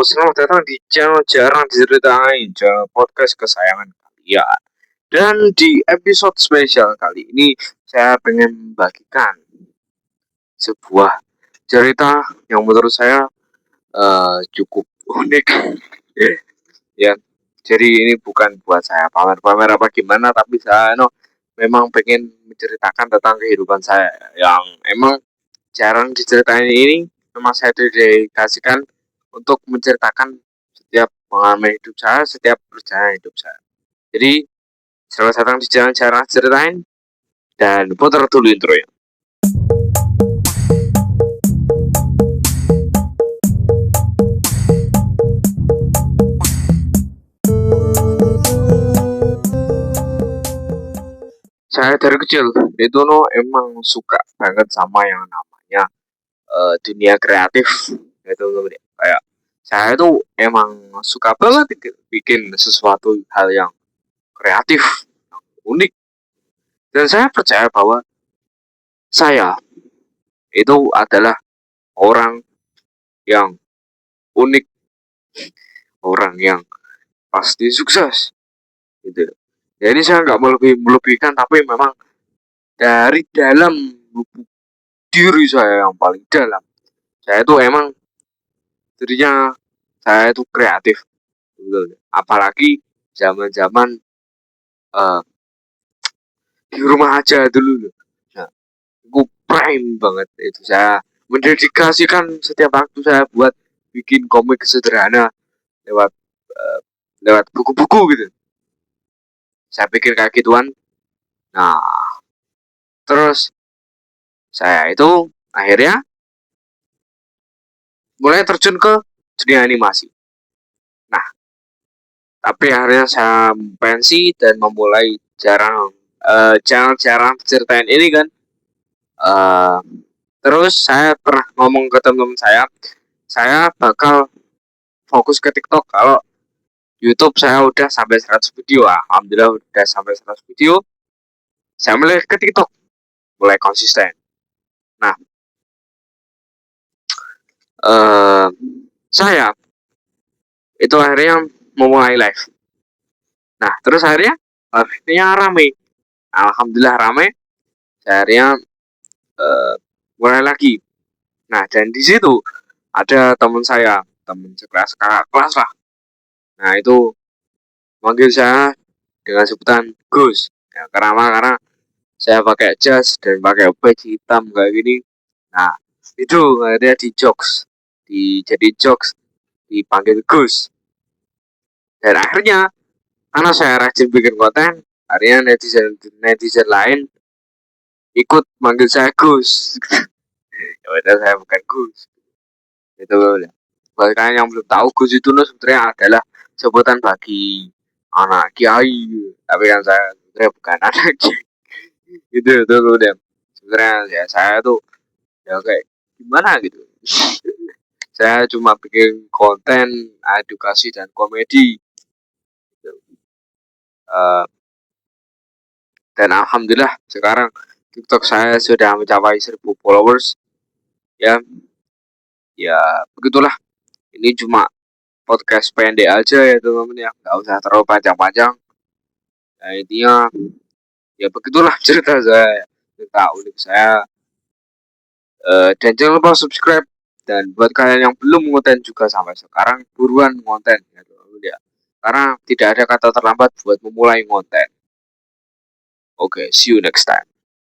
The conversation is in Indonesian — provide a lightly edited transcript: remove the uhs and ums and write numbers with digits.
selamat datang di channel Jarang Diceritain, channel podcast kesayangan kalian. Dan di episode spesial kali ini, saya pengen membagikan sebuah cerita yang menurut saya cukup unik. Ya, jadi ini bukan buat saya pamer-pamer apa gimana, tapi saya memang pengen menceritakan tentang kehidupan saya yang emang jarang diceritain ini. Memang saya dedikasikan untuk menceritakan setiap pengalaman hidup saya, setiap perjalanan hidup saya. Jadi, selamat datang di Jalan Jarang Ceritain, dan putar dulu intronya. Saya dari kecil itu emang suka banget sama yang namanya dunia kreatif. Itu kayak saya tuh emang suka banget bikin sesuatu hal yang kreatif, yang unik. Dan saya percaya bahwa saya itu adalah orang yang unik, orang yang pasti sukses, gitu. Jadi saya nggak melebihkan, tapi memang dari dalam lubuk diri saya yang paling dalam, saya itu emang dirinya saya itu kreatif, gitu. Apalagi zaman-zaman uh, di rumah aja dulu. Nah, itu prime banget itu, saya mendedikasikan setiap waktu saya buat bikin komik sederhana lewat uh, lewat buku-buku gitu. Saya pikir kayak gituan. Nah, terus saya itu akhirnya mulai terjun ke dunia animasi. Nah, tapi akhirnya saya pensi dan memulai jarang ceritain ini kan. Uh, Terus saya pernah ngomong ke teman-teman saya bakal fokus ke TikTok kalau YouTube saya udah sampai 100 video. Alhamdulillah udah sampai 100 video. Saya mulai ke TikTok, mulai konsisten. Nah, saya itu akhirnya memulai live. Nah, terus akhirnya live-nya rame. Alhamdulillah rame. Saya akhirnya mulai lagi. Nah, dan di situ ada teman saya, teman sekelas kakak kelas lah. Nah, itu manggil saya dengan sebutan Gus. Ya, karena saya pakai jas dan pakai baju hitam kayak gini. Nah, itu akhirnya jadi jokes, dipanggil Gus. Dan akhirnya karena saya rajin bikin konten, akhirnya netizen lain ikut manggil saya Gus. Ya udah, saya bukan Gus. Itu udah. Bagi kalian yang belum tahu, Gus itu sebenarnya adalah sebutan bagi anak kiai. Tapi kan saya sebenarnya bukan anak kiai. Itu udah. Sebenarnya ya saya tuh ya kayak gimana gitu. Saya cuma bikin konten edukasi dan komedi. Uh, dan alhamdulillah sekarang TikTok saya sudah mencapai 1000 followers. Ya, ya begitulah. Ini cuma podcast pendek aja ya teman-teman, ya, nggak usah terlalu panjang-panjang. Nah, intinya ya begitulah cerita saya, cerita unik saya. Dan jangan lupa subscribe, dan buat kalian yang belum ngonten juga sampai sekarang, buruan ngonten ya teman-teman, ya. Karena tidak ada kata terlambat buat memulai ngonten. Oke, see you next time.